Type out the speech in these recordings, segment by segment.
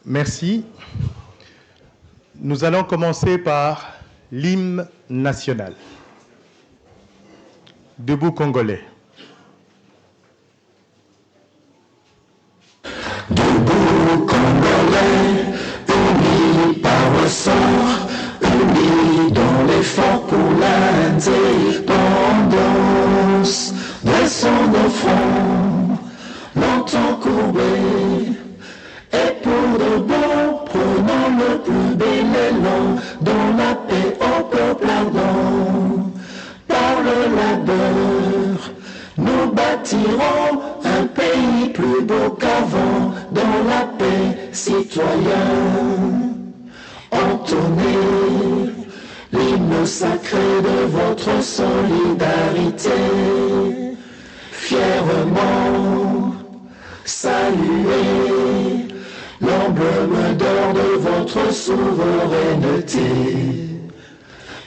Merci. Nous allons commencer par l'hymne national. Debout Congolais. Debout Congolais, unis par le sang, unis dans l'effort pour l'indépendance. Dressons nos fronts, longtemps courbés, et pour de bon, prenons le plus bel élan, dans la paix au peuple ardent. Par le labeur, nous bâtirons un pays plus beau qu'avant, dans la paix citoyenne. Entonnez l'hymne sacré de votre solidarité. Fièrement, saluez l'emblème d'or de votre souveraineté.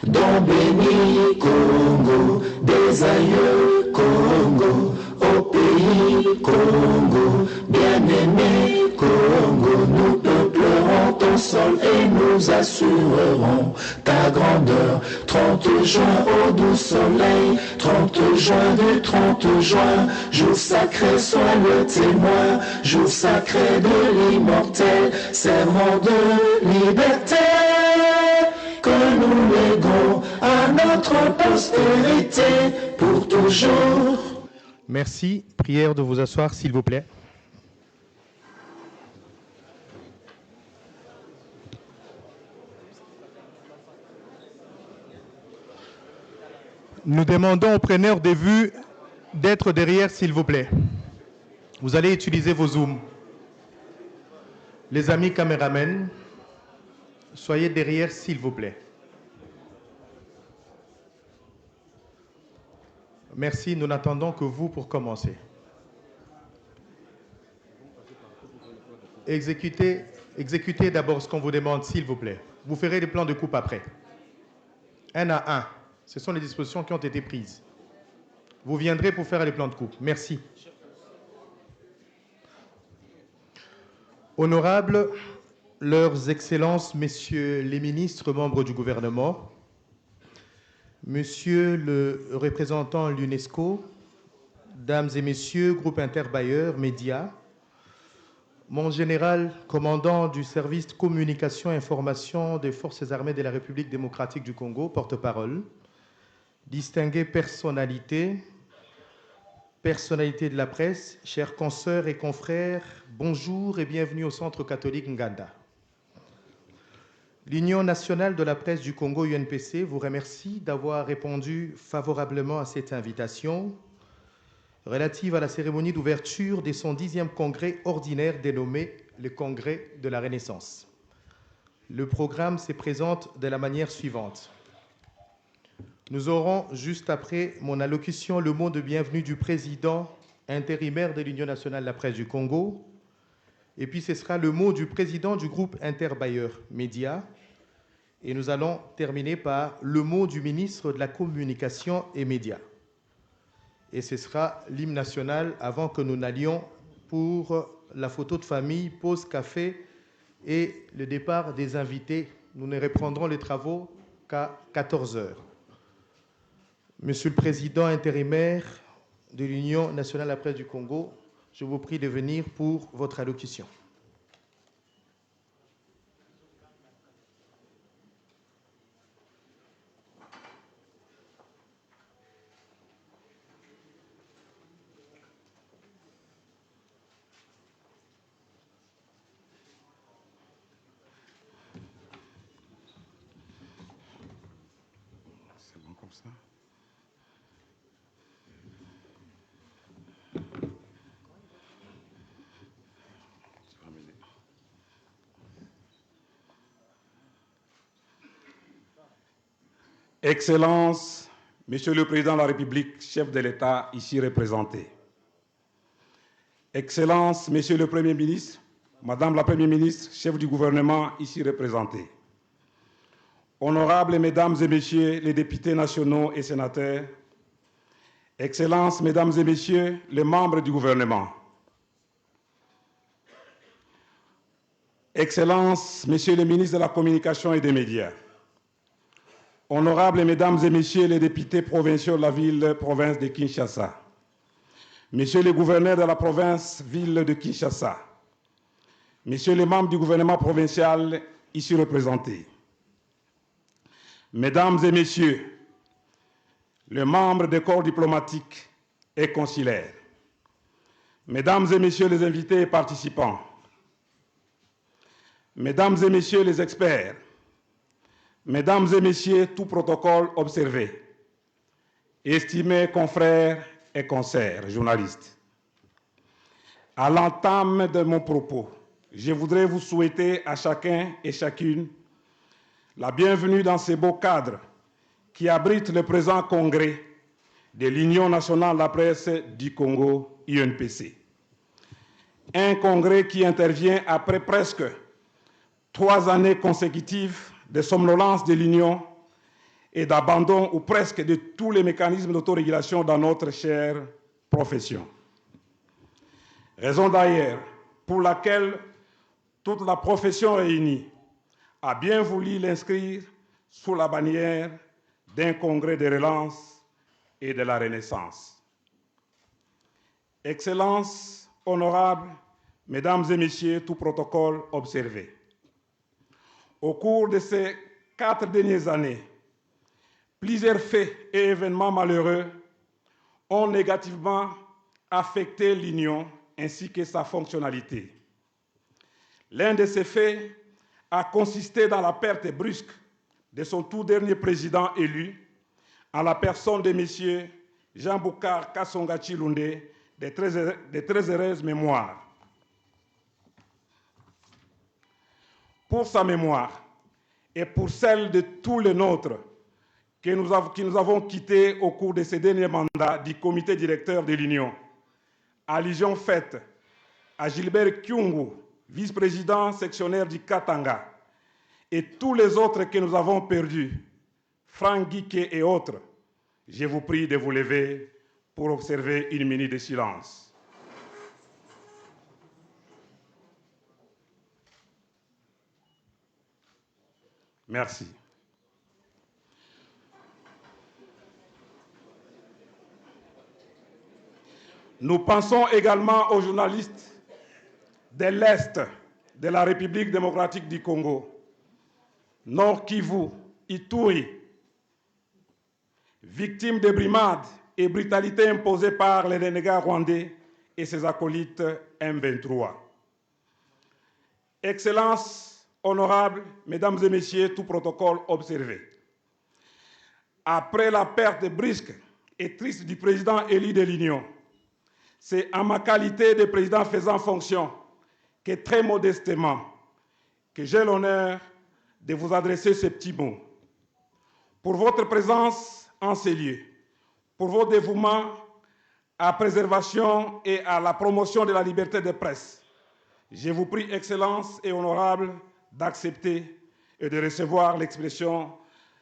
Don béni Congo, des aïeux Congo, au pays Congo, bien-aimé Congo, nous peuplerons ton sol et nous assurerons ta grandeur. 30 juin au doux soleil, 30 juin du 30 juin, jour sacré sois le témoin, jour sacré de l'immortel, serment de liberté que nous léguons à notre postérité pour toujours. Merci. Prière de vous asseoir, s'il vous plaît. Nous demandons aux preneurs de vue d'être derrière, s'il vous plaît. Vous allez utiliser vos zooms. Les amis caméramens, soyez derrière, s'il vous plaît. Merci, nous n'attendons que vous pour commencer. Exécutez d'abord ce qu'on vous demande, s'il vous plaît. Vous ferez des plans de coupe après. Un à un. Ce sont les dispositions qui ont été prises. Vous viendrez pour faire les plans de coupe. Merci. Honorables, leurs excellences, messieurs les ministres, membres du gouvernement, monsieur le représentant de l'UNESCO, dames et messieurs, groupe interbailleurs, médias, mon général commandant du service communication et information des forces armées de la République démocratique du Congo, porte-parole, distinguées personnalités de la presse, chers consoeurs et confrères, bonjour et bienvenue au Centre catholique Nganda. L'Union nationale de la presse du Congo, UNPC, vous remercie d'avoir répondu favorablement à cette invitation relative à la cérémonie d'ouverture de son 10e congrès ordinaire dénommé le Congrès de la Renaissance. Le programme se présente de la manière suivante. Nous aurons, juste après mon allocution, le mot de bienvenue du président intérimaire de l'Union nationale de la presse du Congo, et puis ce sera le mot du président du groupe interbailleurs médias, et nous allons terminer par le mot du ministre de la communication et médias. Et ce sera l'hymne national avant que nous n'allions pour la photo de famille, pause café et le départ des invités. Nous ne reprendrons les travaux qu'à 14 heures. Monsieur le Président intérimaire de l'Union nationale de la presse du Congo, je vous prie de venir pour votre allocution. C'est bon comme ça. Excellences, Monsieur le Président de la République, chef de l'État ici représenté. Excellences, Monsieur le Premier ministre, Madame la Première ministre, chef du gouvernement ici représenté. Honorables Mesdames et Messieurs les députés nationaux et sénateurs, Excellences, Mesdames et Messieurs les membres du gouvernement, Excellences, Messieurs les ministres de la Communication et des Médias, Honorables Mesdames et Messieurs les députés provinciaux de la ville-province de Kinshasa, Messieurs les gouverneurs de la province-ville de Kinshasa, Messieurs les membres du gouvernement provincial ici représentés, Mesdames et Messieurs les membres des corps diplomatiques et consulaires, Mesdames et Messieurs les invités et participants, Mesdames et Messieurs les experts, Mesdames et Messieurs, tout protocole observé, estimés confrères et consoeurs, journalistes, à l'entame de mon propos, je voudrais vous souhaiter à chacun et chacune la bienvenue dans ce beau cadre qui abrite le présent congrès de l'Union nationale de la presse du Congo, UNPC. Un congrès qui intervient après presque 3 années consécutives de somnolence de l'Union et d'abandon ou presque de tous les mécanismes d'autorégulation dans notre chère profession. Raison d'ailleurs pour laquelle toute la profession réunie a bien voulu l'inscrire sous la bannière d'un congrès de relance et de la Renaissance. Excellences, honorables, Mesdames et Messieurs, tout protocole observé. Au cours de ces 4 dernières années, plusieurs faits et événements malheureux ont négativement affecté l'Union ainsi que sa fonctionnalité. L'un de ces faits a consisté dans la perte brusque de son tout dernier président élu, en la personne de M. Jean-Bokar Kassonga Tshilunde, de très heureuse mémoire. Pour sa mémoire et pour celle de tous les nôtres que nous avons quittés au cours de ces derniers mandats du comité directeur de l'Union, allusion faite à Gilbert Kyungu, vice-président sectionnaire du Katanga, et tous les autres que nous avons perdus, Franck Guiquet et autres, je vous prie de vous lever pour observer 1 minute de silence. Merci. Nous pensons également aux journalistes de l'Est de la République démocratique du Congo, Nord Kivu, Ituri, victimes de brimades et brutalités imposées par les renégats rwandais et ses acolytes M23. Excellences, honorables, Mesdames et Messieurs, tout protocole observé. Après la perte brusque et triste du président élu de l'Union, c'est en ma qualité de président faisant fonction que très modestement, que j'ai l'honneur de vous adresser ces petits mots. Pour votre présence en ces lieux, pour vos dévouements à la préservation et à la promotion de la liberté de presse, je vous prie, Excellences et honorables, d'accepter et de recevoir l'expression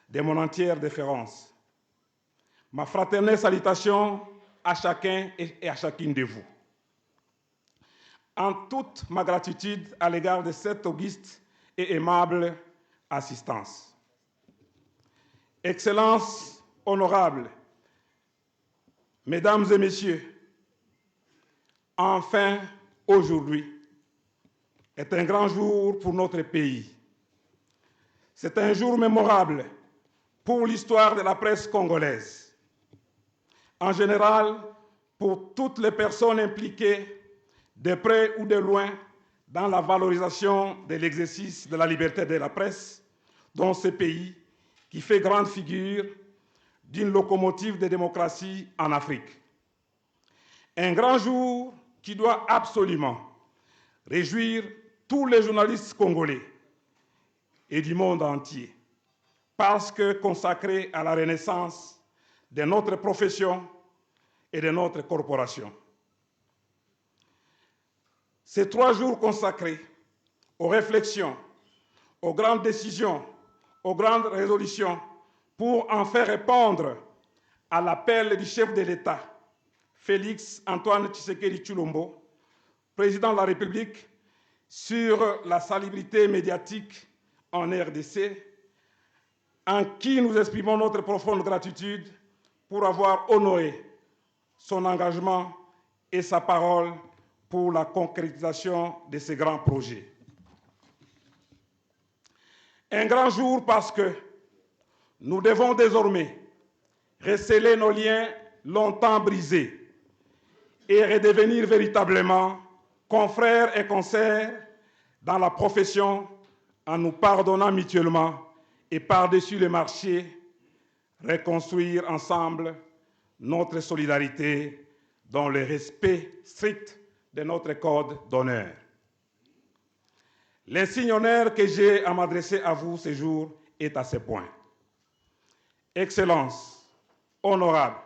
de mon entière déférence. Ma fraternelle salutation à chacun et à chacune de vous. En toute ma gratitude à l'égard de cette auguste et aimable assistance. Excellences, honorables, Mesdames et Messieurs, enfin, aujourd'hui est un grand jour pour notre pays. C'est un jour mémorable pour l'histoire de la presse congolaise. En général, pour toutes les personnes impliquées, de près ou de loin, dans la valorisation de l'exercice de la liberté de la presse dans ce pays qui fait grande figure d'une locomotive de démocratie en Afrique. Un grand jour qui doit absolument réjouir tous les journalistes congolais et du monde entier, parce que consacré à la renaissance de notre profession et de notre corporation. Ces 3 jours consacrés aux réflexions, aux grandes décisions, aux grandes résolutions, pour enfin répondre à l'appel du chef de l'État Félix Antoine Tshisekedi Tshilombo, président de la République, sur la salubrité médiatique en RDC, en qui nous exprimons notre profonde gratitude pour avoir honoré son engagement et sa parole pour la concrétisation de ces grands projets. Un grand jour parce que nous devons désormais resceller nos liens longtemps brisés et redevenir véritablement confrères et consoeurs dans la profession en nous pardonnant mutuellement et par-dessus les marchés, reconstruire ensemble notre solidarité dans le respect strict de notre code d'honneur. L'insigne honneur que j'ai à m'adresser à vous ce jour est à ce point. Excellences, honorables,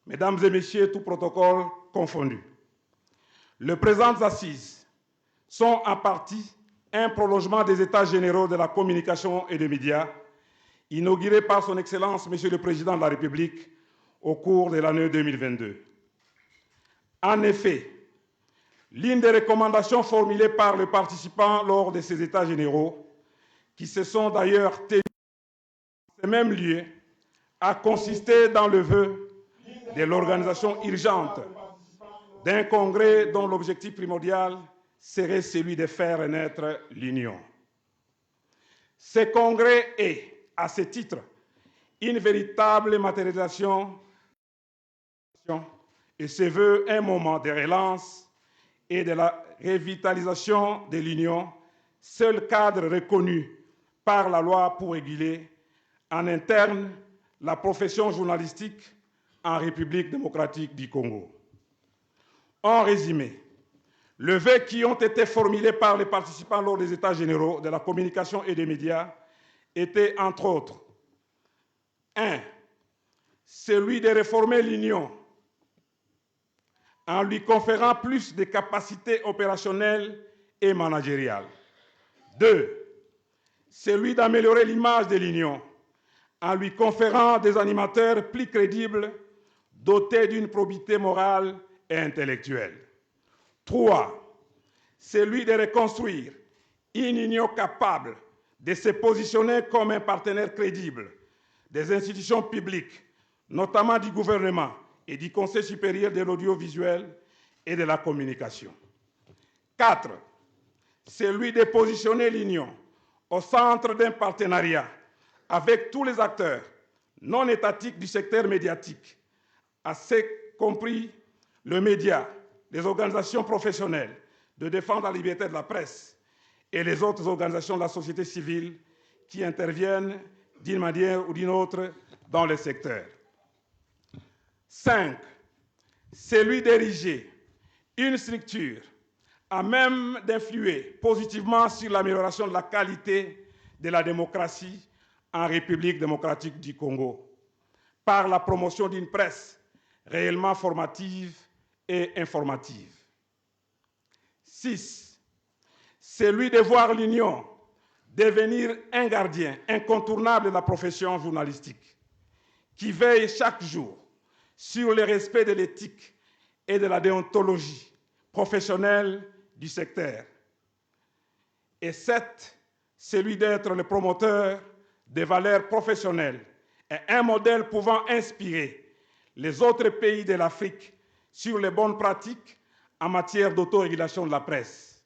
Mesdames et Messieurs, tout protocole confondu, les présentes assises sont en partie un prolongement des États généraux de la communication et des médias, inaugurés par son Excellence, Monsieur le Président de la République, au cours de l'année 2022. En effet, l'une des recommandations formulées par les participants lors de ces États généraux, qui se sont d'ailleurs tenus dans ces mêmes lieux, a consisté dans le vœu de l'organisation urgente d'un congrès dont l'objectif primordial serait celui de faire renaître l'Union. Ce congrès est, à ce titre, une véritable matérialisation et se veut un moment de relance et de la revitalisation de l'Union, seul cadre reconnu par la loi pour réguler en interne la profession journalistique en République démocratique du Congo. En résumé, les vœux qui ont été formulés par les participants lors des États généraux de la communication et des médias étaient, entre autres, 1. Celui de réformer l'Union en lui conférant plus de capacités opérationnelles et managériales. 2. Celui d'améliorer l'image de l'Union en lui conférant des animateurs plus crédibles, dotés d'une probité morale et intellectuelle. 3. Celui de reconstruire une union capable de se positionner comme un partenaire crédible des institutions publiques, notamment du gouvernement et du Conseil supérieur de l'audiovisuel et de la communication. 4. Celui de positionner l'Union au centre d'un partenariat avec tous les acteurs non étatiques du secteur médiatique, assez compris le média, les organisations professionnelles de défendre la liberté de la presse et les autres organisations de la société civile qui interviennent d'une manière ou d'une autre dans le secteur. 5. Celui d'ériger une structure à même d'influer positivement sur l'amélioration de la qualité de la démocratie en République démocratique du Congo, par la promotion d'une presse réellement formative et informative. 6. Celui de voir l'Union devenir un gardien incontournable de la profession journalistique, qui veille chaque jour sur le respect de l'éthique et de la déontologie professionnelle du secteur. Et 7. Celui d'être le promoteur des valeurs professionnelles et un modèle pouvant inspirer les autres pays de l'Afrique sur les bonnes pratiques en matière d'autorégulation de la presse.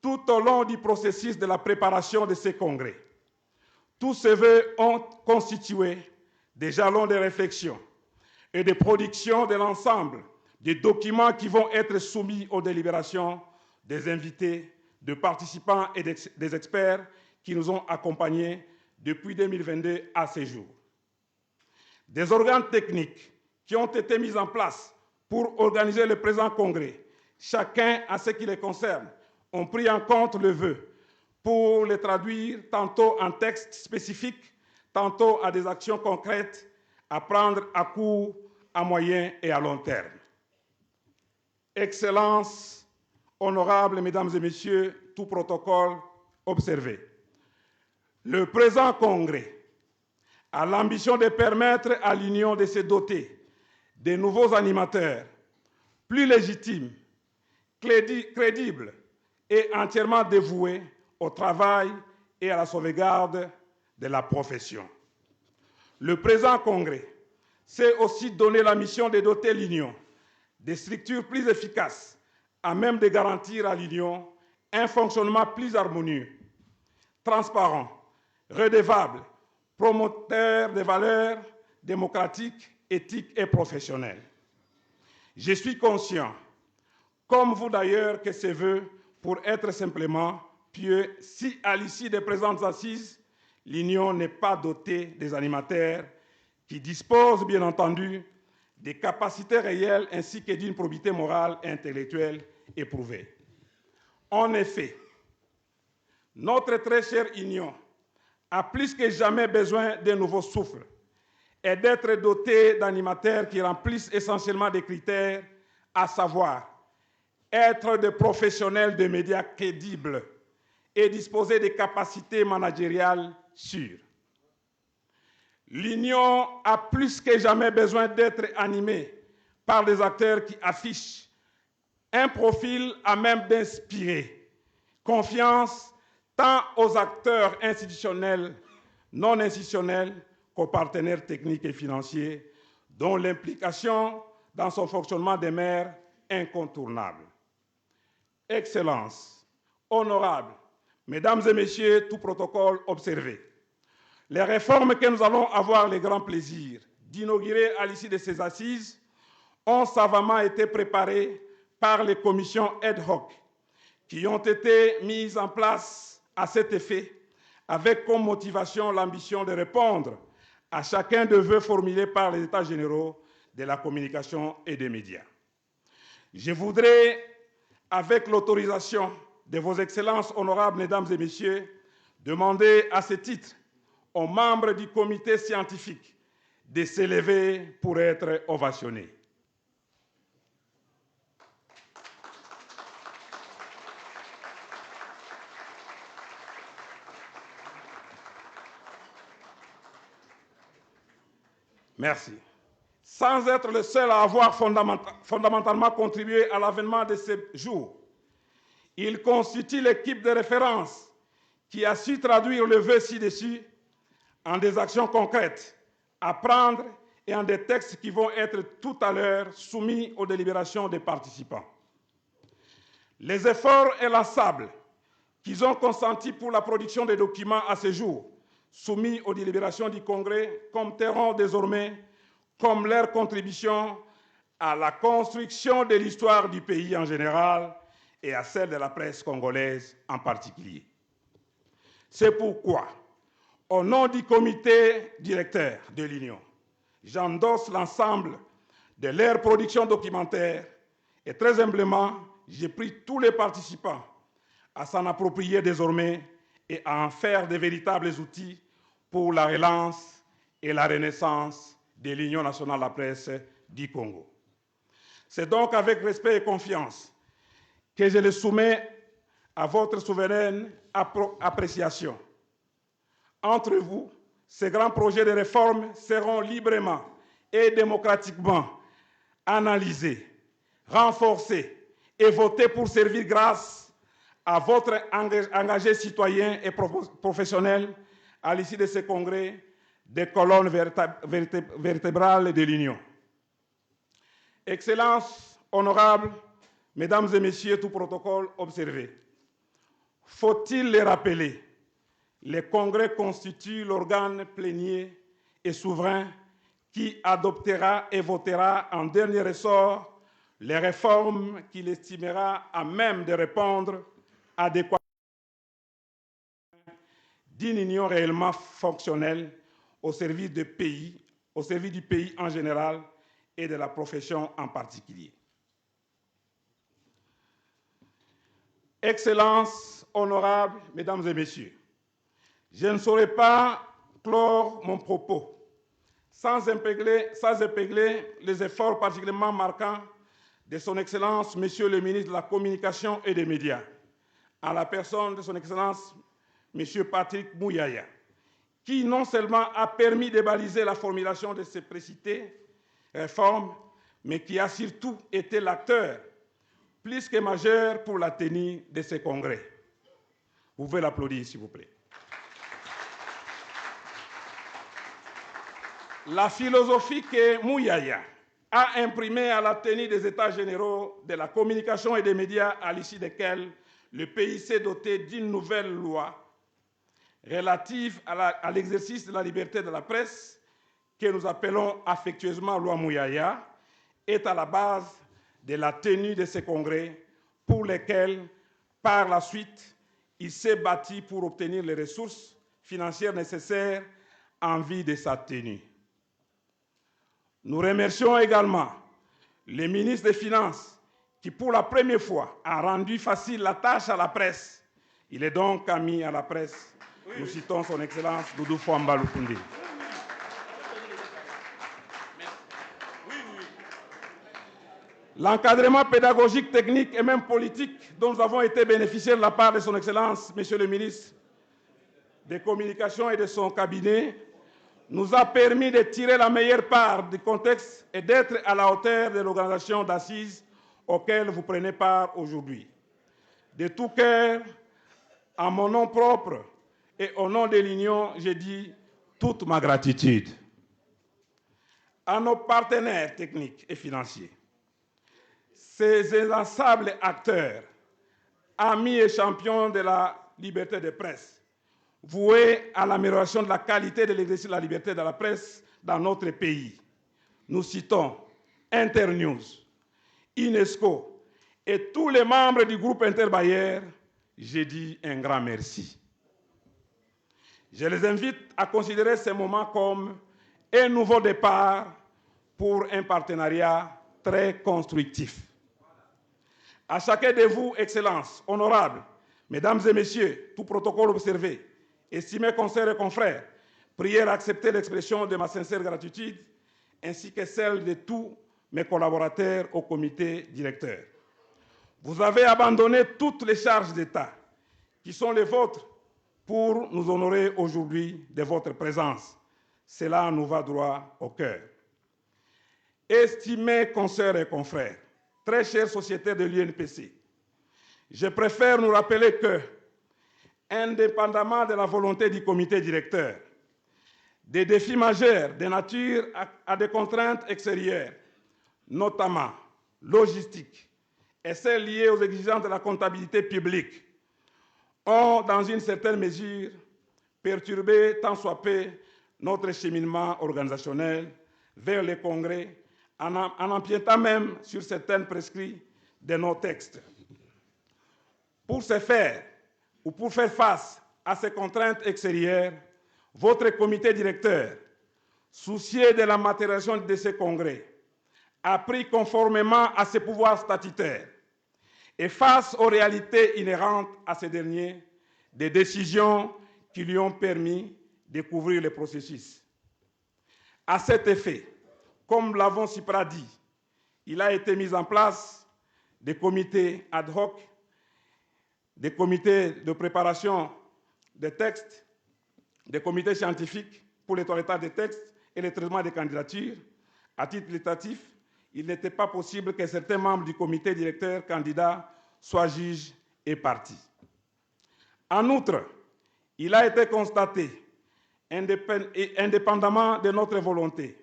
Tout au long du processus de la préparation de ces congrès, tous ces vœux ont constitué des jalons de réflexion et de production de l'ensemble des documents qui vont être soumis aux délibérations des invités, des participants et des experts qui nous ont accompagnés depuis 2022 à ce jour. Des organes techniques qui ont été mis en place pour organiser le présent congrès, chacun à ce qui les concerne, ont pris en compte le vœu pour les traduire tantôt en textes spécifiques, tantôt à des actions concrètes à prendre à court, à moyen et à long terme. Excellences, honorables Mesdames et Messieurs, tout protocole observé. Le présent congrès a l'ambition de permettre à l'Union de se doter des nouveaux animateurs, plus légitimes, crédibles et entièrement dévoués au travail et à la sauvegarde de la profession. Le présent congrès s'est aussi donné la mission de doter l'Union des structures plus efficaces à même de garantir à l'Union un fonctionnement plus harmonieux, transparent, redevable, promoteur des valeurs démocratiques, éthiques et professionnelles. Je suis conscient, comme vous d'ailleurs, que ces vœux pour être simplement pieux si à l'issue des présentes assises, l'Union n'est pas dotée des animateurs qui disposent bien entendu des capacités réelles ainsi que d'une probité morale et intellectuelle éprouvée. En effet, notre très chère Union a plus que jamais besoin d'un nouveau souffle et d'être dotée d'animateurs qui remplissent essentiellement des critères, à savoir être des professionnels de médias crédibles et disposer des capacités managériales sûres. L'Union a plus que jamais besoin d'être animée par des acteurs qui affichent un profil à même d'inspirer confiance tant aux acteurs institutionnels, non institutionnels, qu'aux partenaires techniques et financiers, dont l'implication dans son fonctionnement demeure incontournable. Excellences, honorables, Mesdames et Messieurs, tout protocole observé, les réformes que nous allons avoir le grand plaisir d'inaugurer à l'issue de ces assises ont savamment été préparées par les commissions ad hoc qui ont été mises en place à cet effet, avec comme motivation l'ambition de répondre à chacun des vœux formulés par les États généraux de la communication et des médias. Je voudrais, avec l'autorisation de vos excellences honorables, Mesdames et Messieurs, demander à ce titre aux membres du comité scientifique de s'élever pour être ovationnés. Merci. Sans être le seul à avoir fondamentalement contribué à l'avènement de ces jours, il constitue l'équipe de référence qui a su traduire le vœu ci-dessus en des actions concrètes à prendre et en des textes qui vont être tout à l'heure soumis aux délibérations des participants. Les efforts inlassables qu'ils ont consentis pour la production des documents à ce jour, soumis aux délibérations du Congrès, compteront désormais comme leur contribution à la construction de l'histoire du pays en général et à celle de la presse congolaise en particulier. C'est pourquoi, au nom du comité directeur de l'Union, j'endosse l'ensemble de leur production documentaire et très humblement, j'ai pris tous les participants à s'en approprier désormais et à en faire de véritables outils pour la relance et la renaissance de l'Union nationale de la presse du Congo. C'est donc avec respect et confiance que je le soumets à votre souveraine appréciation. Entre vous, ces grands projets de réforme seront librement et démocratiquement analysés, renforcés et votés pour servir grâce à votre engagé citoyen et professionnel à l'issue de ce congrès des colonnes vertébrales de l'Union. Excellences, honorables, Mesdames et Messieurs, tout protocole observé, faut-il les rappeler, le Congrès constitue l'organe plénier et souverain qui adoptera et votera en dernier ressort les réformes qu'il estimera à même de répondre adéquatement d'une union réellement fonctionnelle au service du pays en général et de la profession en particulier. Excellences, honorables, Mesdames et Messieurs, je ne saurais pas clore mon propos sans épingler les efforts particulièrement marquants de son Excellence, Monsieur le ministre de la Communication et des Médias, en la personne de son Excellence, Monsieur Patrick Mouyaya, qui non seulement a permis de baliser la formulation de ces précitées réformes, mais qui a surtout été l'acteur plus que majeur pour la tenue de ce congrès. Vous pouvez l'applaudir, s'il vous plaît. La philosophie que Mouyaya a imprimée à la tenue des États généraux de la communication et des médias, à l'issue desquels le pays s'est doté d'une nouvelle loi relative à l'exercice de la liberté de la presse, que nous appelons affectueusement loi Mouyaya, est à la base de la tenue de ce congrès pour lesquels, par la suite, il s'est bâti pour obtenir les ressources financières nécessaires en vue de sa tenue. Nous remercions également le ministre des Finances qui, pour la première fois, a rendu facile la tâche à la presse. Il est donc ami à la presse. Nous citons son Excellence Doudou Fouamba Lukundi. L'encadrement pédagogique, technique et même politique dont nous avons été bénéficiaires de la part de son Excellence, Monsieur le ministre des Communications et de son cabinet, nous a permis de tirer la meilleure part du contexte et d'être à la hauteur de l'organisation d'assises auxquelles vous prenez part aujourd'hui. De tout cœur, en mon nom propre et au nom de l'Union, je dis toute ma gratitude à nos partenaires techniques et financiers, ces inlassables acteurs, amis et champions de la liberté de presse, voués à l'amélioration de la qualité de l'exercice de la liberté de la presse dans notre pays. Nous citons Internews, UNESCO et tous les membres du groupe Interbayer. J'ai dit un grand merci. Je les invite à considérer ce moment comme un nouveau départ pour un partenariat très constructif. À chacun de vous, Excellences, honorables, Mesdames et Messieurs, tout protocole observé, estimés consoeurs et confrères, prière à accepter l'expression de ma sincère gratitude, ainsi que celle de tous mes collaborateurs au comité directeur. Vous avez abandonné toutes les charges d'État qui sont les vôtres pour nous honorer aujourd'hui de votre présence. Cela nous va droit au cœur. Estimés consoeurs et confrères, très chers sociétaires de l'UNPC, je préfère nous rappeler que, indépendamment de la volonté du comité directeur, des défis majeurs de nature à des contraintes extérieures, notamment logistiques et celles liées aux exigences de la comptabilité publique, ont, dans une certaine mesure, perturbé tant soit peu notre cheminement organisationnel vers les congrès, en empiétant même sur certains prescrits de nos textes. Pour ce faire, ou pour faire face à ces contraintes extérieures, votre comité directeur, soucieux de la matérialisation de ces congrès, a pris conformément à ses pouvoirs statutaires et face aux réalités inhérentes à ces derniers, des décisions qui lui ont permis de couvrir le processus. À cet effet, comme l'avons si dit, il a été mis en place des comités ad hoc, des comités de préparation des textes, des comités scientifiques pour le toilettage des textes et le traitement des candidatures. À titre législatif, il n'était pas possible que certains membres du comité directeur candidat soient juges et parties. En outre, il a été constaté, indépendamment de notre volonté,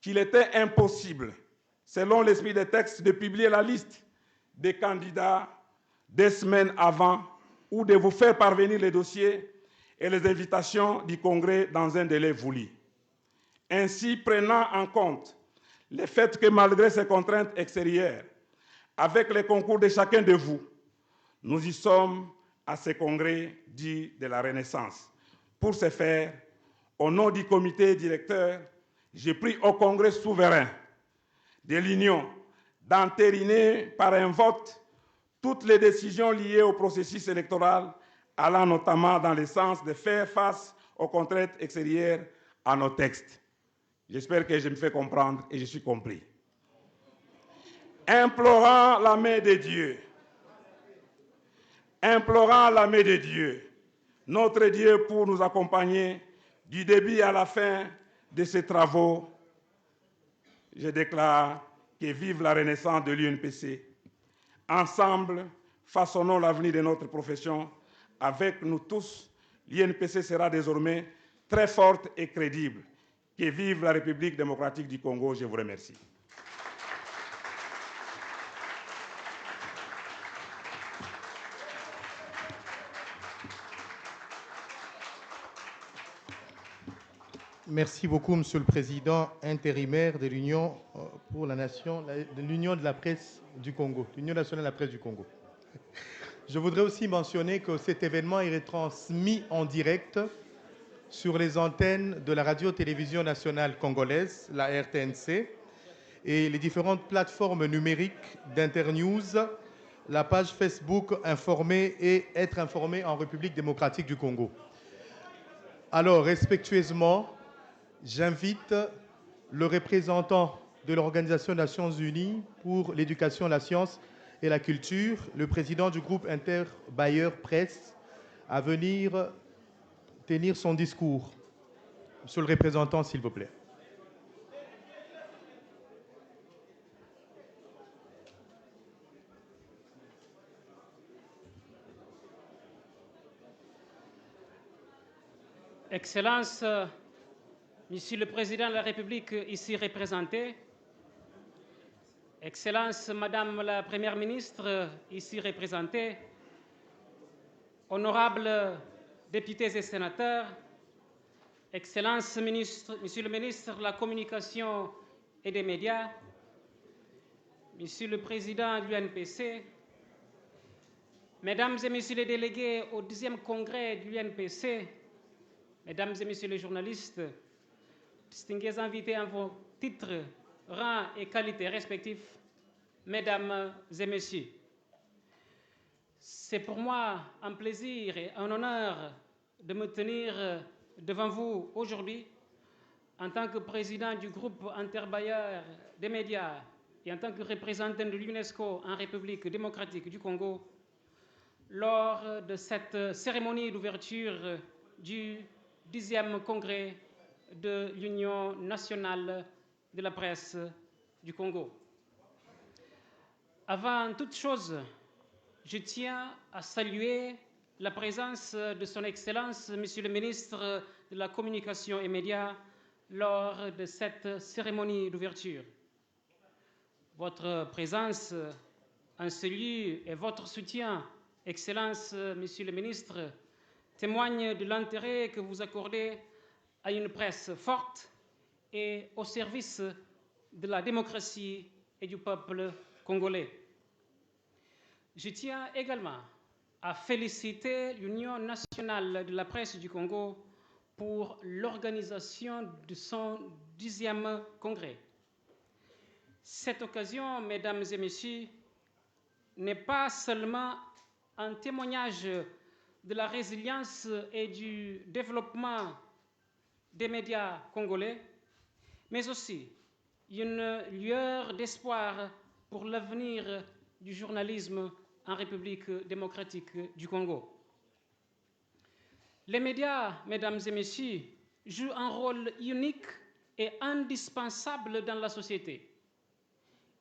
qu'il était impossible, selon l'esprit des textes, de publier la liste des candidats des semaines avant ou de vous faire parvenir les dossiers et les invitations du Congrès dans un délai voulu. Ainsi, prenant en compte le fait que malgré ces contraintes extérieures, avec le concours de chacun de vous, nous y sommes à ce congrès dit de la Renaissance. Pour ce faire, au nom du comité directeur, j'ai pris au Congrès souverain de l'Union d'entériner par un vote toutes les décisions liées au processus électoral, allant notamment dans le sens de faire face aux contraintes extérieures à nos textes. J'espère que je me fais comprendre et je suis compris. Implorant la main de Dieu, notre Dieu pour nous accompagner du début à la fin de ces travaux, je déclare que vive la renaissance de l'UNPC. Ensemble, façonnons l'avenir de notre profession. Avec nous tous, l'UNPC sera désormais très forte et crédible. Que vive la République démocratique du Congo. Je vous remercie. Merci beaucoup, Monsieur le Président intérimaire de l'Union pour la Nation, de l'Union de la presse du Congo, l'Union nationale de la presse du Congo. Je voudrais aussi mentionner que cet événement est retransmis en direct sur les antennes de la radio-télévision nationale congolaise, la RTNC, et les différentes plateformes numériques d'Internews, la page Facebook Informer et Être informé en République démocratique du Congo. Alors, respectueusement, j'invite le représentant de l'Organisation des Nations Unies pour l'éducation, la science et la culture, le président du groupe Inter-Bayer Presse, à venir tenir son discours. Monsieur le représentant, s'il vous plaît. Excellences, Monsieur le Président de la République ici représenté, Excellences, Madame la Première ministre ici représentée, honorables députés et sénateurs, Excellences, Monsieur le ministre de la Communication et des Médias, Monsieur le Président de l'UNPC, Mesdames et Messieurs les délégués au 10e congrès de l'UNPC, Mesdames et Messieurs les journalistes, distingués invités en vos titres, rangs et qualités respectifs, Mesdames et Messieurs, c'est pour moi un plaisir et un honneur de me tenir devant vous aujourd'hui en tant que président du groupe Inter-Bayer des médias et en tant que représentant de l'UNESCO en République démocratique du Congo lors de cette cérémonie d'ouverture du 10e congrès de l'Union nationale de la presse du Congo. Avant toute chose, je tiens à saluer la présence de son Excellence, Monsieur le ministre de la Communication et Médias, lors de cette cérémonie d'ouverture. Votre présence en ce lieu et votre soutien, Excellence, Monsieur le ministre, témoignent de l'intérêt que vous accordez à une presse forte et au service de la démocratie et du peuple congolais. Je tiens également à féliciter l'Union nationale de la presse du Congo pour l'organisation de son 10e congrès. Cette occasion, Mesdames et Messieurs, n'est pas seulement un témoignage de la résilience et du développement des médias congolais, mais aussi une lueur d'espoir pour l'avenir du journalisme en République démocratique du Congo. Les médias, Mesdames et Messieurs, jouent un rôle unique et indispensable dans la société.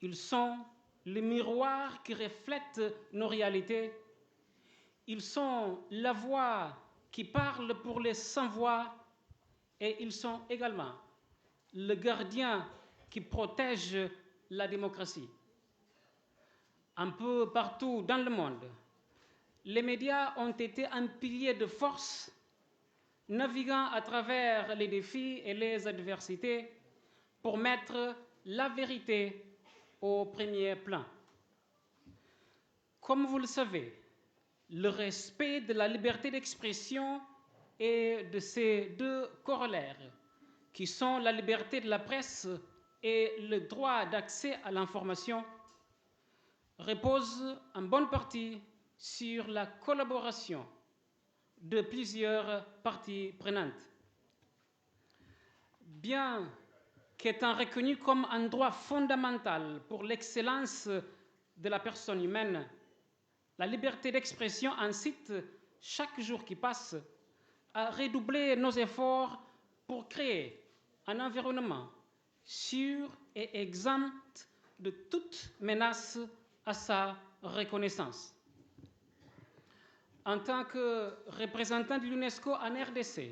Ils sont le miroir qui reflète nos réalités. Ils sont la voix qui parle pour les sans-voix et ils sont également le gardien qui protège la démocratie. Un peu partout dans le monde, les médias ont été un pilier de force, naviguant à travers les défis et les adversités pour mettre la vérité au premier plan. Comme vous le savez, le respect de la liberté d'expression et de ses deux corollaires, qui sont la liberté de la presse et le droit d'accès à l'information, repose en bonne partie sur la collaboration de plusieurs parties prenantes. Bien qu'étant reconnu comme un droit fondamental pour l'excellence de la personne humaine, la liberté d'expression incite chaque jour qui passe à redoubler nos efforts pour créer un environnement sûr et exempt de toute menace à sa reconnaissance. En tant que représentant de l'UNESCO en RDC,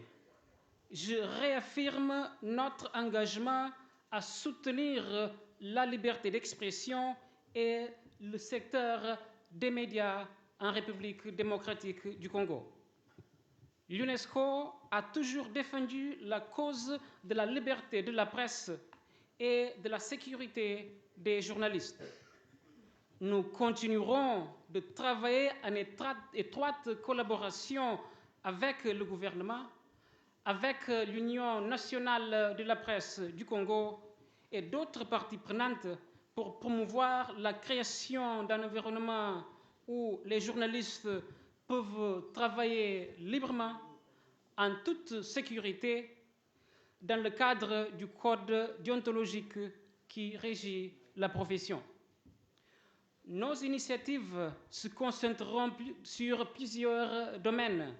je réaffirme notre engagement à soutenir la liberté d'expression et le secteur des médias en République démocratique du Congo. L'UNESCO a toujours défendu la cause de la liberté de la presse et de la sécurité des journalistes. Nous continuerons de travailler en étroite collaboration avec le gouvernement, avec l'Union nationale de la presse du Congo et d'autres parties prenantes pour promouvoir la création d'un environnement où les journalistes peuvent travailler librement, en toute sécurité, dans le cadre du code déontologique qui régit la profession. Nos initiatives se concentreront sur plusieurs domaines,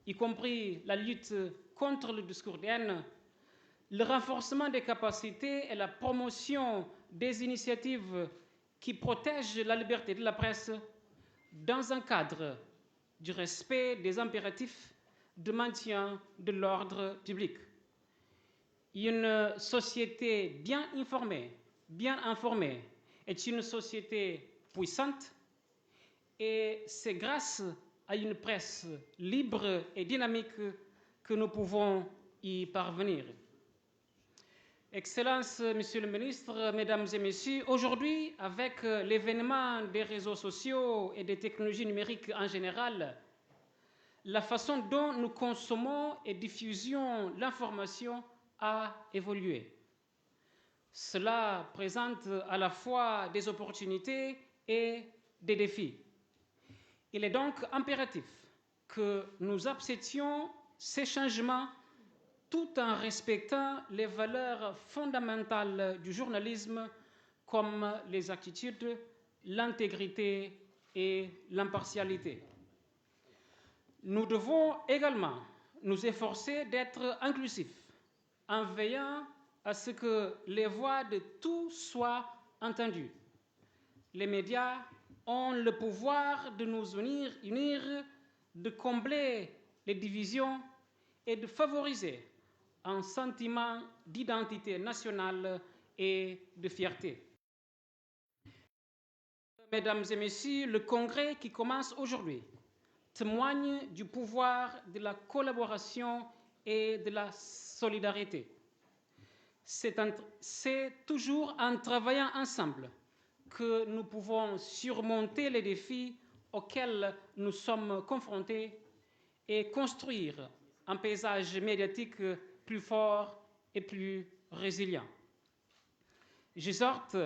y compris la lutte contre le discours de haine, le renforcement des capacités et la promotion des initiatives qui protègent la liberté de la presse dans un cadre du respect des impératifs de maintien de l'ordre public. Une société bien informée est une société puissante et c'est grâce à une presse libre et dynamique que nous pouvons y parvenir. Excellences, Monsieur le Ministre, Mesdames et Messieurs, aujourd'hui, avec l'événement des réseaux sociaux et des technologies numériques en général, la façon dont nous consommons et diffusions l'information a évolué. Cela présente à la fois des opportunités et des défis. Il est donc impératif que nous acceptions ces changements tout en respectant les valeurs fondamentales du journalisme comme les attitudes, l'intégrité et l'impartialité. Nous devons également nous efforcer d'être inclusifs en veillant à ce que les voix de tous soient entendues. Les médias ont le pouvoir de nous unir, de combler les divisions et de favoriser un sentiment d'identité nationale et de fierté. Mesdames et Messieurs, le congrès qui commence aujourd'hui témoigne du pouvoir de la collaboration et de la solidarité. C'est toujours en travaillant ensemble que nous pouvons surmonter les défis auxquels nous sommes confrontés et construire un paysage médiatique plus fort et plus résilient. J'exhorte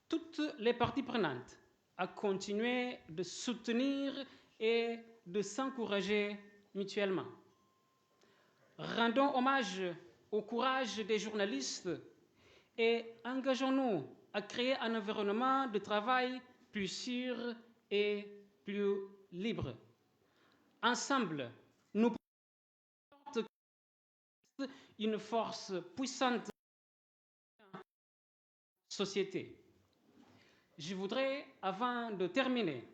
toutes les parties prenantes à continuer de soutenir et de s'encourager mutuellement. Rendons hommage au courage des journalistes et engageons-nous à créer un environnement de travail plus sûr et plus libre. Ensemble, nous pouvons une force puissante dans la société. Je voudrais, avant de terminer,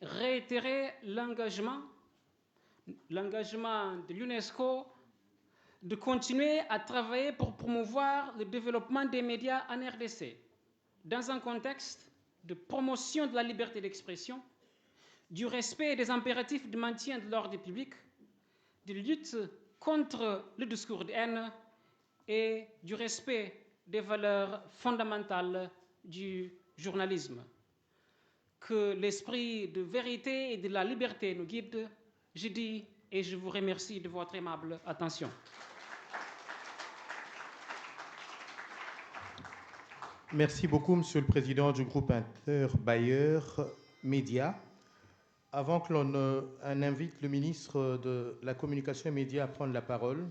réitérer l'engagement de l'UNESCO de continuer à travailler pour promouvoir le développement des médias en RDC, dans un contexte de promotion de la liberté d'expression, du respect des impératifs de maintien de l'ordre public, de lutte contre le discours de haine et du respect des valeurs fondamentales du journalisme. Que l'esprit de vérité et de la liberté nous guide, je dis et je vous remercie de votre aimable attention. Merci beaucoup, Monsieur le Président du groupe Inter-Bayer Média. Avant que l'on invite le ministre de la Communication et Médias à prendre la parole,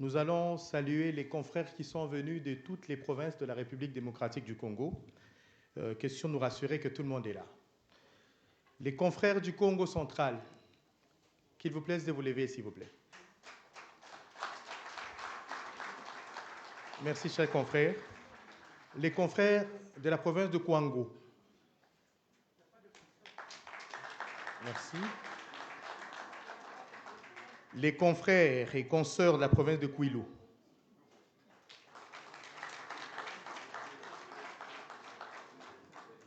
nous allons saluer les confrères qui sont venus de toutes les provinces de la République démocratique du Congo. Question de nous rassurer que tout le monde est là. Les confrères du Congo central, qu'il vous plaise de vous lever, s'il vous plaît. Merci, chers confrères. les confrères de la province de Kouango. Merci. Les confrères et consoeurs de la province de Kouilou.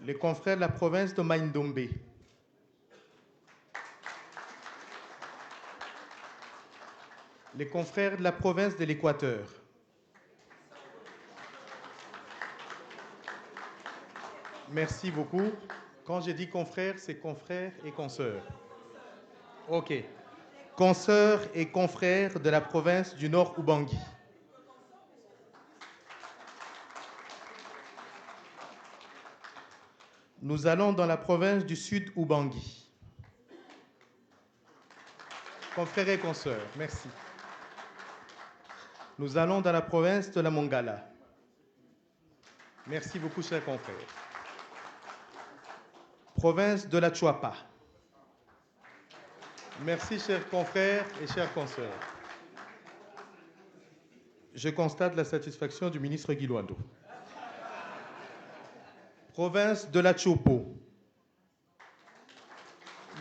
Les confrères de la province de Maïndombe. Les confrères de la province de l'Équateur. Merci beaucoup. Quand j'ai dit confrères, c'est confrères et consoeurs. OK. Consoeurs et confrères de la province du Nord Ubangui. Nous allons dans la province du Sud Ubangui. Confrères et consoeurs, merci. Nous allons dans la province de la Mongala. Merci beaucoup, chers confrères. Province de la Chuapa. Merci, chers confrères et chers consoeurs. Je constate la satisfaction du ministre Guy Loando. Province de la Chopo.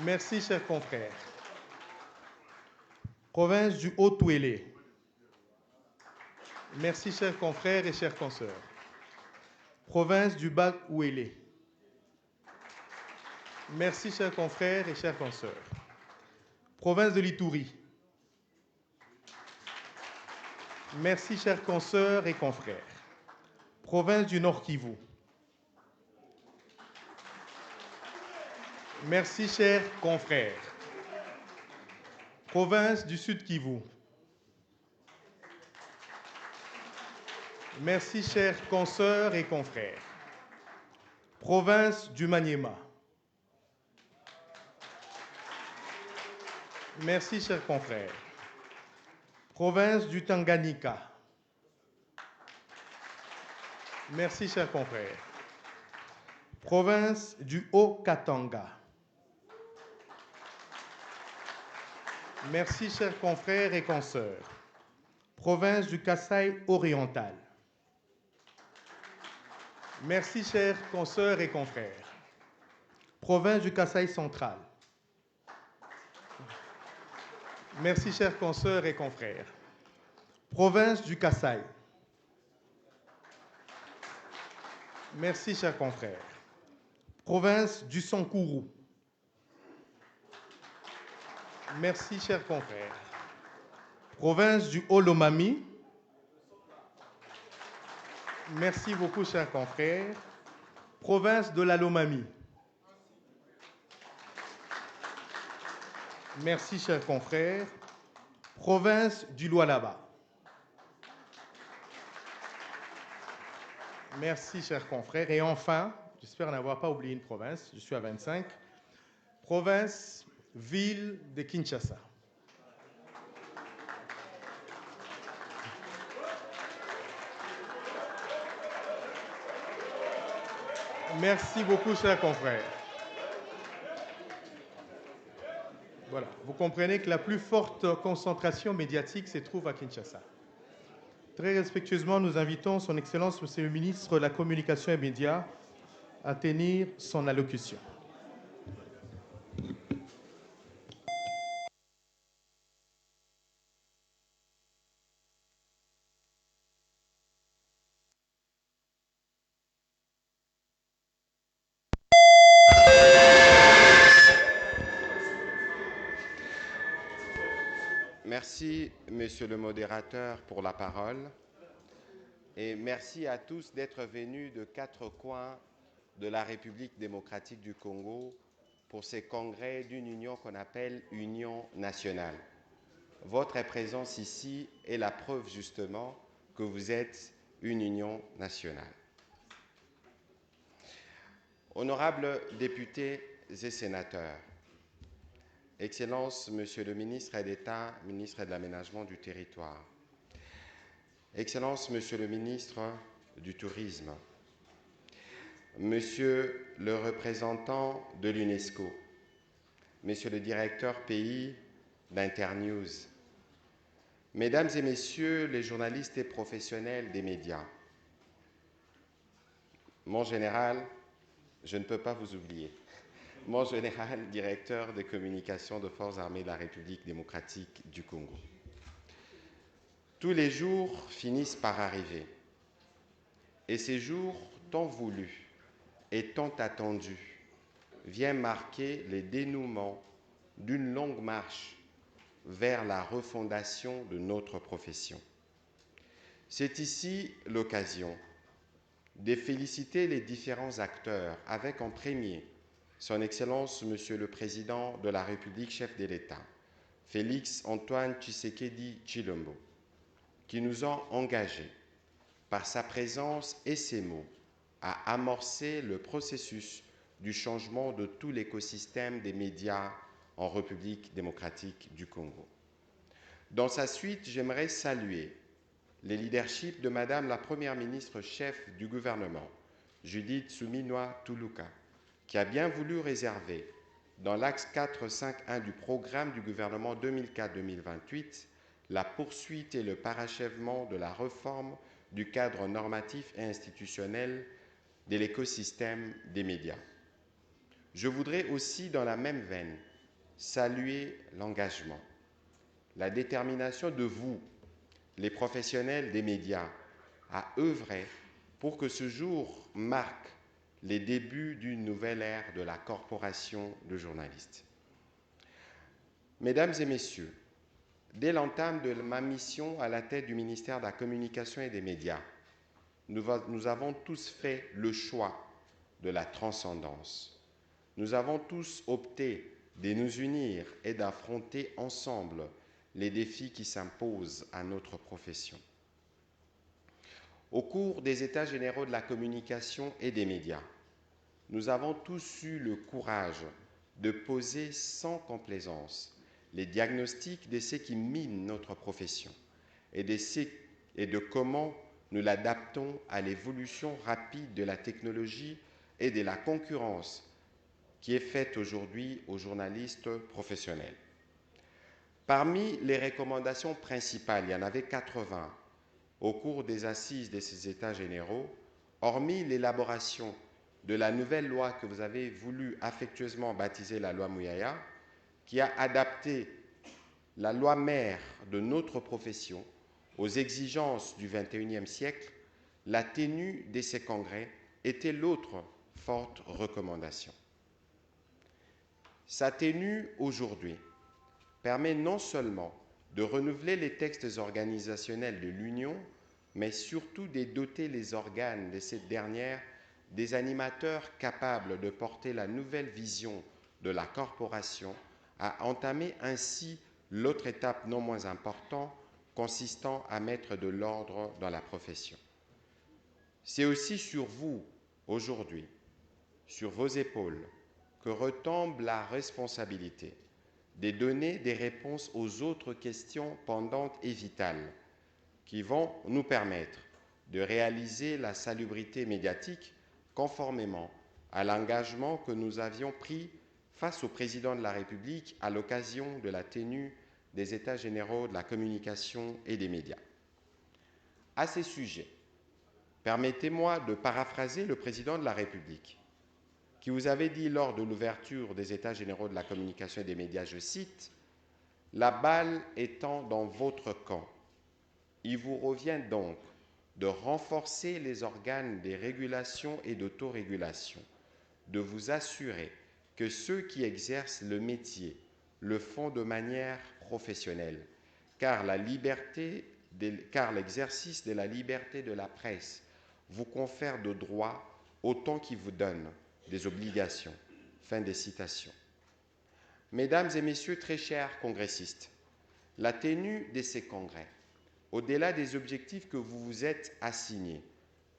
Merci, chers confrères. Province du Haut-Touélé. Merci, chers confrères et chers consoeurs. Province du Bas-Ouélé. Merci, chers confrères et chers consoeurs. Province de l'Itourie. Merci, chers consoeurs et confrères. Province du Nord Kivu. Merci, chers confrères. Province du Sud Kivu. Merci, chers consoeurs et confrères. Province du Maniema. Merci, chers confrères. Province du Tanganyika. Merci, chers confrères. Province du Haut-Katanga. Merci, chers confrères et consoeurs. Province du Kasaï oriental. Merci, chers consoeurs et confrères. Province du Kasaï central. Merci, chers consoeurs et confrères. Province du Kasaï. Merci, chers confrères. Province du Sankourou. Merci, chers confrères. Province du Olomami. Merci beaucoup, chers confrères. Province de la Lomami. Merci, chers confrères. Province du Lualaba. Merci, chers confrères. Et enfin, j'espère n'avoir pas oublié une province, je suis à 25. Province, ville de Kinshasa. Merci beaucoup, chers confrères. Voilà, vous comprenez que la plus forte concentration médiatique se trouve à Kinshasa. Très respectueusement, nous invitons son Excellence, Monsieur le ministre de la Communication et Médias, à tenir son allocution. Merci, Monsieur le modérateur, pour la parole. Et merci à tous d'être venus de 4 coins de la République démocratique du Congo pour ces congrès d'une union qu'on appelle Union nationale. Votre présence ici est la preuve justement que vous êtes une union nationale. Honorables députés et sénateurs, Excellences, Monsieur le ministre d'État, ministre de l'Aménagement du Territoire, Excellences, Monsieur le ministre du Tourisme, Monsieur le représentant de l'UNESCO, Monsieur le directeur pays d'Internews, Mesdames et Messieurs les journalistes et professionnels des médias, mon général, je ne peux pas vous oublier, mon général directeur de communication des Forces armées de la République démocratique du Congo. Tous les jours finissent par arriver, et ces jours tant voulus et tant attendus viennent marquer le dénouement d'une longue marche vers la refondation de notre profession. C'est ici l'occasion de féliciter les différents acteurs, avec en premier Son Excellence Monsieur le Président de la République, chef de l'État, Félix Antoine Tshisekedi Tshilombo, qui nous ont engagés par sa présence et ses mots à amorcer le processus du changement de tout l'écosystème des médias en République démocratique du Congo. Dans sa suite, j'aimerais saluer le leadership de Madame la Première ministre chef du gouvernement, Judith Suminwa Tuluka, qui a bien voulu réserver, dans l'axe 4.5.1 du programme du gouvernement 2004-2028, la poursuite et le parachèvement de la réforme du cadre normatif et institutionnel de l'écosystème des médias. Je voudrais aussi, dans la même veine, saluer l'engagement, la détermination de vous, les professionnels des médias, à œuvrer pour que ce jour marque les débuts d'une nouvelle ère de la corporation de journalistes. Mesdames et messieurs, dès l'entame de ma mission à la tête du ministère de la Communication et des Médias, nous avons tous fait le choix de la transcendance. Nous avons tous opté de nous unir et d'affronter ensemble les défis qui s'imposent à notre profession. Au cours des États généraux de la communication et des médias, nous avons tous eu le courage de poser sans complaisance les diagnostics de ce qui mine notre profession et de comment nous l'adaptons à l'évolution rapide de la technologie et de la concurrence qui est faite aujourd'hui aux journalistes professionnels. Parmi les recommandations principales, il y en avait 80 au cours des assises de ces États généraux, hormis l'élaboration de la nouvelle loi que vous avez voulu affectueusement baptiser la loi Mouyaya, qui a adapté la loi mère de notre profession aux exigences du XXIe siècle, la tenue de ces congrès était l'autre forte recommandation. Sa tenue aujourd'hui permet non seulement de renouveler les textes organisationnels de l'Union, mais surtout de doter les organes de cette dernière des animateurs capables de porter la nouvelle vision de la corporation, à entamer ainsi l'autre étape non moins importante consistant à mettre de l'ordre dans la profession. C'est aussi sur vous, aujourd'hui, sur vos épaules, que retombe la responsabilité de donner des réponses aux autres questions pendantes et vitales qui vont nous permettre de réaliser la salubrité médiatique conformément à l'engagement que nous avions pris face au président de la République à l'occasion de la tenue des États généraux de la communication et des médias. À ces sujets, permettez-moi de paraphraser le président de la République, qui vous avait dit lors de l'ouverture des États généraux de la communication et des médias, je cite, « La balle étant dans votre camp, il vous revient donc de renforcer les organes de régulation et d'autorégulation, de vous assurer que ceux qui exercent le métier le font de manière professionnelle, car l'exercice de la liberté de la presse vous confère de droits autant qu'il vous donne des obligations. » Fin des citations. Mesdames et messieurs très chers congressistes, la tenue de ces congrès, au-delà des objectifs que vous vous êtes assignés,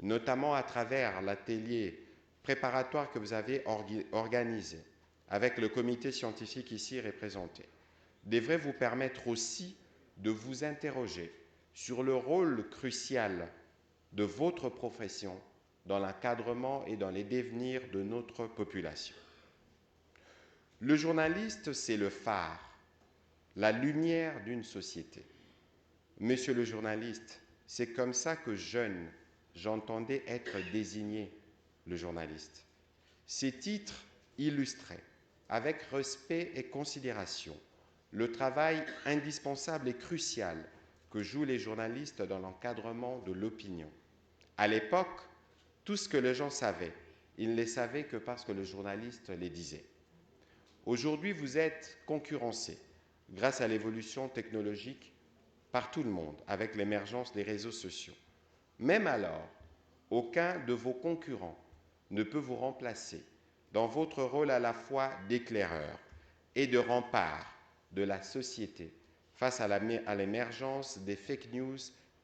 notamment à travers l'atelier préparatoire que vous avez organisé avec le comité scientifique ici représenté, devrait vous permettre aussi de vous interroger sur le rôle crucial de votre profession dans l'encadrement et dans les devenirs de notre population. Le journaliste, c'est le phare, la lumière d'une société. Monsieur le journaliste, c'est comme ça que jeune, j'entendais être désigné le journaliste. Ces titres illustraient, avec respect et considération, le travail indispensable et crucial que jouent les journalistes dans l'encadrement de l'opinion. À l'époque, tout ce que les gens savaient, ils ne les savaient que parce que le journaliste les disait. Aujourd'hui, vous êtes concurrencés grâce à l'évolution technologique par tout le monde, avec l'émergence des réseaux sociaux. Même alors, aucun de vos concurrents ne peut vous remplacer dans votre rôle à la fois d'éclaireur et de rempart de la société face à l'émergence des fake news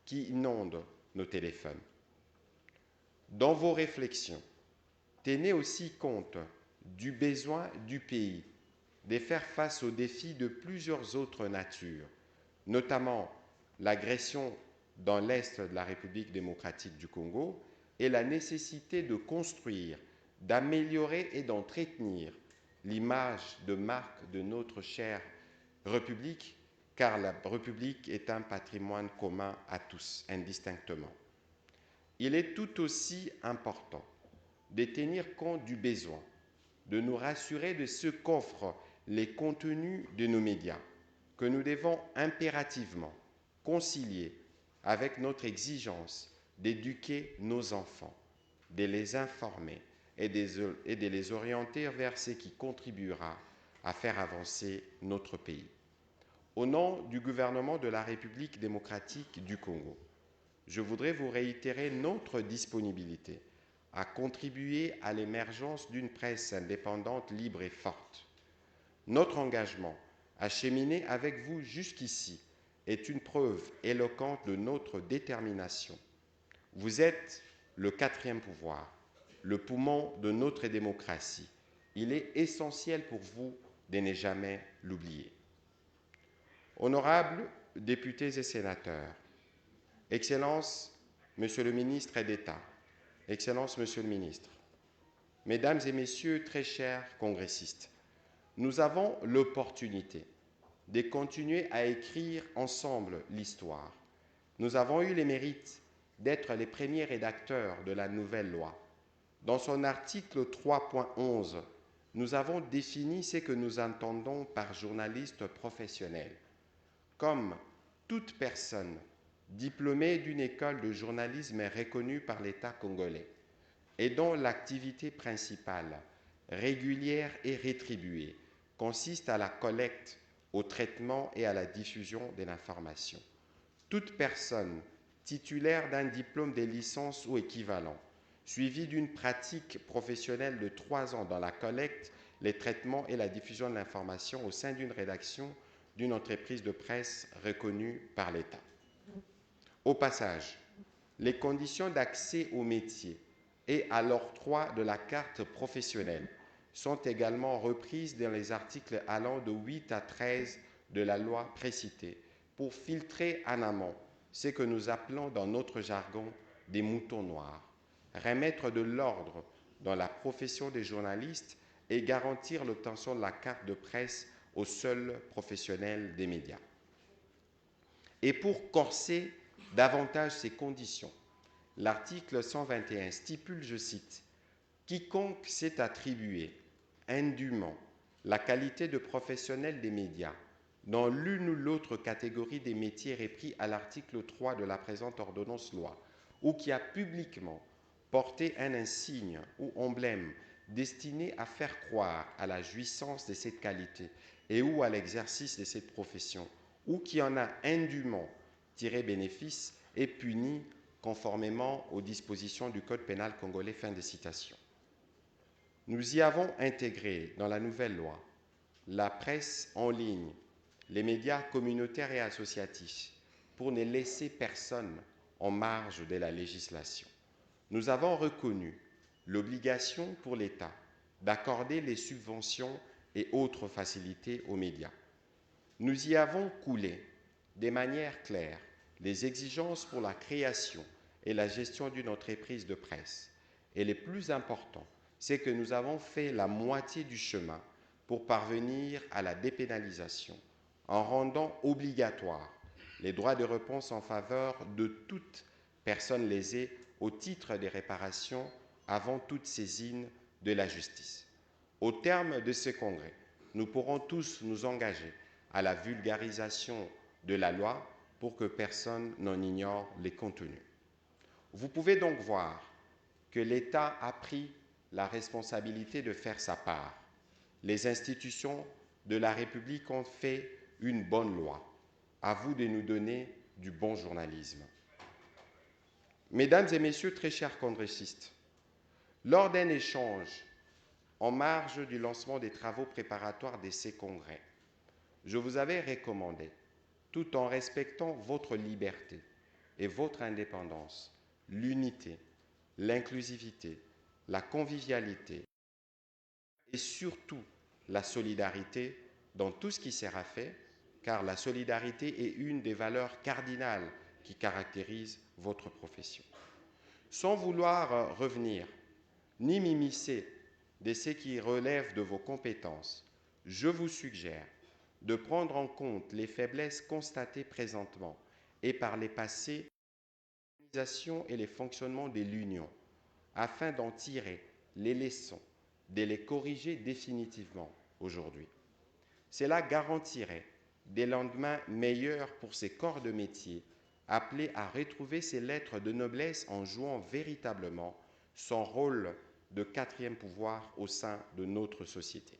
qui inondent nos téléphones. Dans vos réflexions, tenez aussi compte du besoin du pays de faire face aux défis de plusieurs autres natures, notamment l'agression dans l'Est de la République démocratique du Congo et la nécessité de construire, d'améliorer et d'entretenir l'image de marque de notre chère République, car la République est un patrimoine commun à tous, indistinctement. Il est tout aussi important de tenir compte du besoin de nous rassurer de ce qu'offrent les contenus de nos médias, que nous devons impérativement concilier avec notre exigence d'éduquer nos enfants, de les informer et de les orienter vers ce qui contribuera à faire avancer notre pays. Au nom du gouvernement de la République démocratique du Congo, je voudrais vous réitérer notre disponibilité à contribuer à l'émergence d'une presse indépendante, libre et forte. Notre engagement à cheminer avec vous jusqu'ici est une preuve éloquente de notre détermination. Vous êtes le quatrième pouvoir, le poumon de notre démocratie. Il est essentiel pour vous de ne jamais l'oublier. Honorables députés et sénateurs, Excellences, Monsieur le ministre d'État, Excellences, Monsieur le ministre, Mesdames et Messieurs, très chers congressistes, nous avons l'opportunité de continuer à écrire ensemble l'histoire. Nous avons eu le mérite d'être les premiers rédacteurs de la nouvelle loi. Dans son article 3.11, nous avons défini ce que nous entendons par journaliste professionnel, comme toute personne diplômée d'une école de journalisme reconnue par l'État congolais et dont l'activité principale, régulière et rétribuée, consiste à la collecte, au traitement et à la diffusion de l'information. Toute personne titulaire d'un diplôme de licence ou équivalent, suivi d'une pratique professionnelle de 3 ans dans la collecte, les traitements et la diffusion de l'information au sein d'une rédaction d'une entreprise de presse reconnue par l'État. Au passage, les conditions d'accès au métier et à l'octroi de la carte professionnelle sont également reprises dans les articles allant de 8 à 13 de la loi précitée pour filtrer en amont ce que nous appelons dans notre jargon des moutons noirs, remettre de l'ordre dans la profession des journalistes et garantir l'obtention de la carte de presse aux seuls professionnels des médias. Et pour corser davantage ces conditions, l'article 121 stipule, je cite, « Quiconque s'est attribué indûment la qualité de professionnel des médias dans l'une ou l'autre catégorie des métiers repris à l'article 3 de la présente ordonnance-loi ou qui a publiquement porté un insigne ou emblème destiné à faire croire à la jouissance de cette qualité et ou à l'exercice de cette profession ou qui en a indûment tiré bénéfice est puni conformément aux dispositions du Code pénal congolais ». Fin de citation. Nous y avons intégré dans la nouvelle loi la presse en ligne, les médias communautaires et associatifs pour ne laisser personne en marge de la législation. Nous avons reconnu l'obligation pour l'État d'accorder les subventions et autres facilités aux médias. Nous y avons coulé de manière claire les exigences pour la création et la gestion d'une entreprise de presse. Et le plus important, c'est que nous avons fait la moitié du chemin pour parvenir à la dépénalisation, en rendant obligatoire les droits de réponse en faveur de toute personne lésée au titre des réparations avant toute saisine de la justice. Au terme de ce congrès, nous pourrons tous nous engager à la vulgarisation de la loi pour que personne n'en ignore les contenus. Vous pouvez donc voir que l'État a pris la responsabilité de faire sa part. Les institutions de la République ont fait une bonne loi. À vous de nous donner du bon journalisme. Mesdames et messieurs, très chers congressistes, lors d'un échange en marge du lancement des travaux préparatoires de ces congrès, je vous avais recommandé, tout en respectant votre liberté et votre indépendance, l'unité, l'inclusivité, la convivialité et surtout la solidarité dans tout ce qui sera fait, car la solidarité est une des valeurs cardinales qui caractérisent votre profession. Sans vouloir revenir ni m'immiscer de ce qui relève de vos compétences, je vous suggère de prendre en compte les faiblesses constatées présentement et par les passés l'organisation et les fonctionnements de l'Union, afin d'en tirer les leçons, de les corriger définitivement aujourd'hui. Cela garantirait des lendemains meilleurs pour ces corps de métier appelés à retrouver ces lettres de noblesse en jouant véritablement son rôle de quatrième pouvoir au sein de notre société.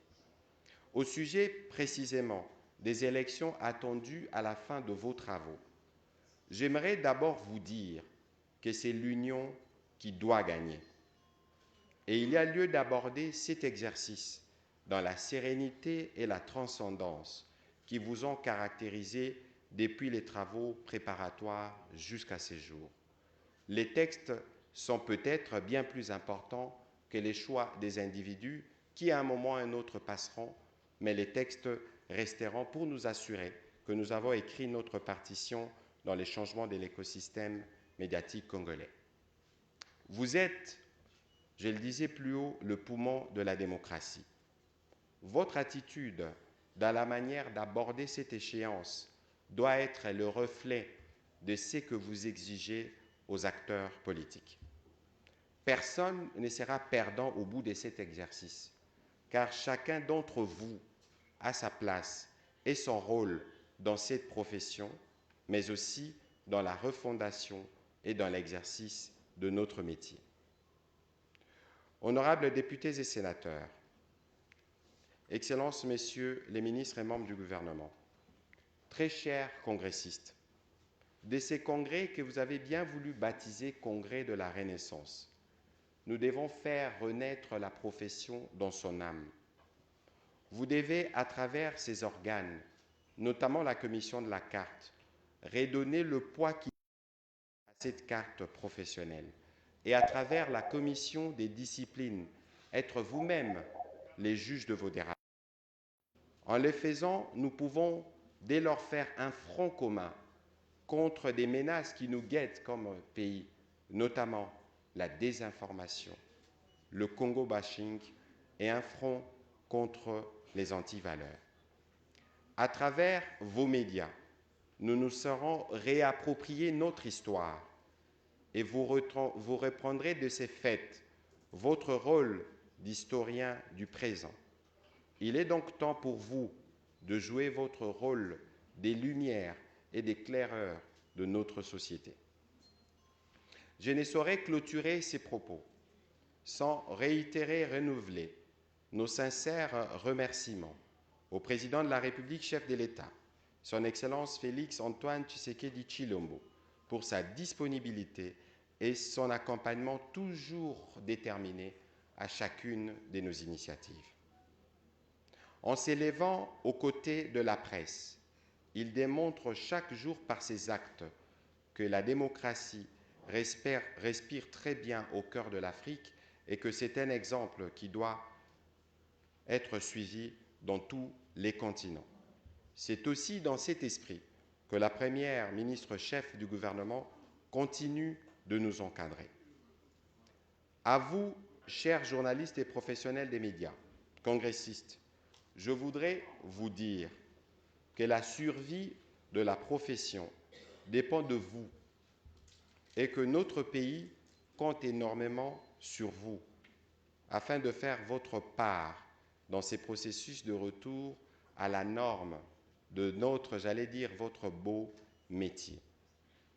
Au sujet précisément des élections attendues à la fin de vos travaux, j'aimerais d'abord vous dire que c'est l'union qui doit gagner. Et il y a lieu d'aborder cet exercice dans la sérénité et la transcendance qui vous ont caractérisé depuis les travaux préparatoires jusqu'à ces jours. Les textes sont peut-être bien plus importants que les choix des individus qui, à un moment ou à un autre, passeront, mais les textes resteront pour nous assurer que nous avons écrit notre partition dans les changements de l'écosystème médiatique congolais. Vous êtes, je le disais plus haut, le poumon de la démocratie. Votre attitude dans la manière d'aborder cette échéance doit être le reflet de ce que vous exigez aux acteurs politiques. Personne ne sera perdant au bout de cet exercice, car chacun d'entre vous a sa place et son rôle dans cette profession, mais aussi dans la refondation et dans l'exercice de notre métier. Honorables députés et sénateurs, Excellences, Messieurs les ministres et membres du gouvernement, très chers congressistes, de ces congrès que vous avez bien voulu baptiser Congrès de la Renaissance, nous devons faire renaître la profession dans son âme. Vous devez, à travers ces organes, notamment la commission de la carte, redonner le poids qui à cette carte professionnelle et à travers la commission des disciplines, être vous-même les juges de vos dérapages. En le faisant, nous pouvons dès lors faire un front commun contre des menaces qui nous guettent comme pays, notamment la désinformation, le Congo bashing et un front contre les antivaleurs. À travers vos médias, nous nous serons réappropriés notre histoire et vous reprendrez de ces faits votre rôle d'historien du présent. Il est donc temps pour vous de jouer votre rôle des lumières et des claireurs de notre société. Je ne saurais clôturer ces propos sans réitérer et renouveler nos sincères remerciements au Président de la République, chef de l'État, Son Excellence Félix Antoine Tshisekedi Tshilombo, pour sa disponibilité et son accompagnement toujours déterminé à chacune de nos initiatives. En s'élevant aux côtés de la presse, il démontre chaque jour par ses actes que la démocratie respire très bien au cœur de l'Afrique et que c'est un exemple qui doit être suivi dans tous les continents. C'est aussi dans cet esprit que la première ministre chef du gouvernement continue de nous encadrer. À vous, chers journalistes et professionnels des médias, congressistes, je voudrais vous dire que la survie de la profession dépend de vous et que notre pays compte énormément sur vous afin de faire votre part dans ces processus de retour à la norme de notre, j'allais dire, votre beau métier.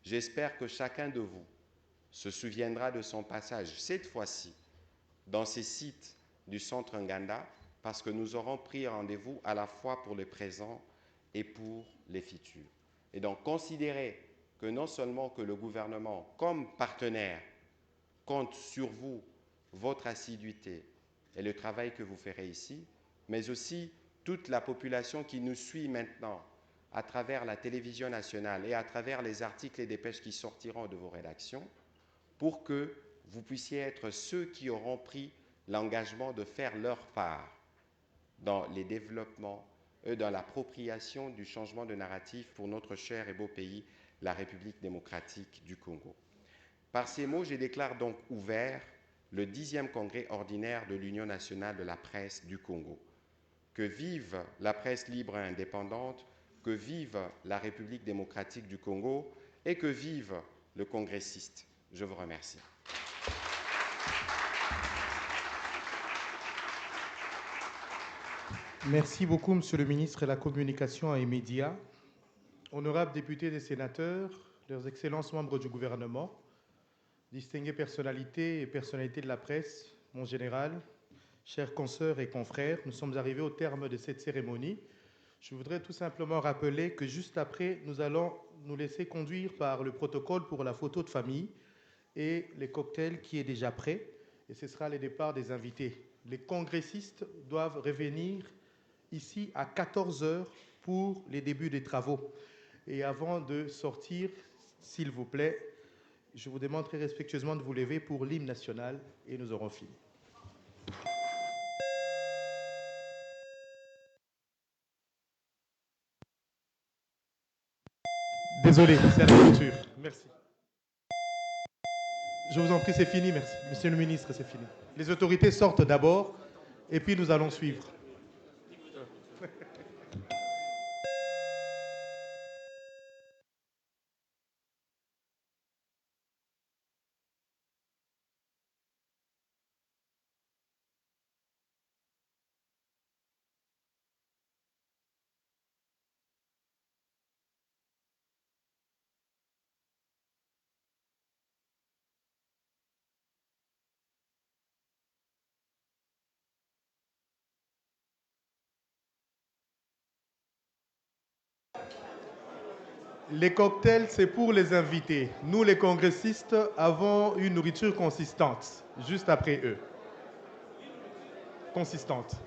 J'espère que chacun de vous se souviendra de son passage, cette fois-ci, dans ces sites du Centre Nganda, parce que nous aurons pris rendez-vous à la fois pour le présent et pour les futurs. Et donc, considérez que non seulement que le gouvernement, comme partenaire, compte sur vous, votre assiduité et le travail que vous ferez ici, mais aussi toute la population qui nous suit maintenant à travers la télévision nationale et à travers les articles et dépêches qui sortiront de vos rédactions, pour que vous puissiez être ceux qui auront pris l'engagement de faire leur part dans les développements, dans l'appropriation du changement de narratif pour notre cher et beau pays, la République démocratique du Congo. Par ces mots, je déclare donc ouvert le 10e congrès ordinaire de l'Union nationale de la presse du Congo. Que vive la presse libre et indépendante, que vive la République démocratique du Congo et que vive le congressiste. Je vous remercie. Merci beaucoup, Monsieur le ministre de la Communication et Médias. Honorables députés et sénateurs, leurs excellences membres du gouvernement, distinguées personnalités et personnalités de la presse, mon général, chers consoeurs et confrères, nous sommes arrivés au terme de cette cérémonie. Je voudrais tout simplement rappeler que juste après, nous allons nous laisser conduire par le protocole pour la photo de famille et les cocktails qui est déjà prêt. Et ce sera le départ des invités. Les congressistes doivent revenir ici à 14 heures pour les débuts des travaux. Et avant de sortir, s'il vous plaît, je vous demande très respectueusement de vous lever pour l'hymne national et nous aurons fini. Désolé, c'est à la culture. Merci. Je vous en prie, c'est fini, merci. Monsieur le ministre, c'est fini. Les autorités sortent d'abord et puis nous allons suivre. Les cocktails, c'est pour les invités. Nous, les congressistes, avons une nourriture consistante, juste après eux. Consistante.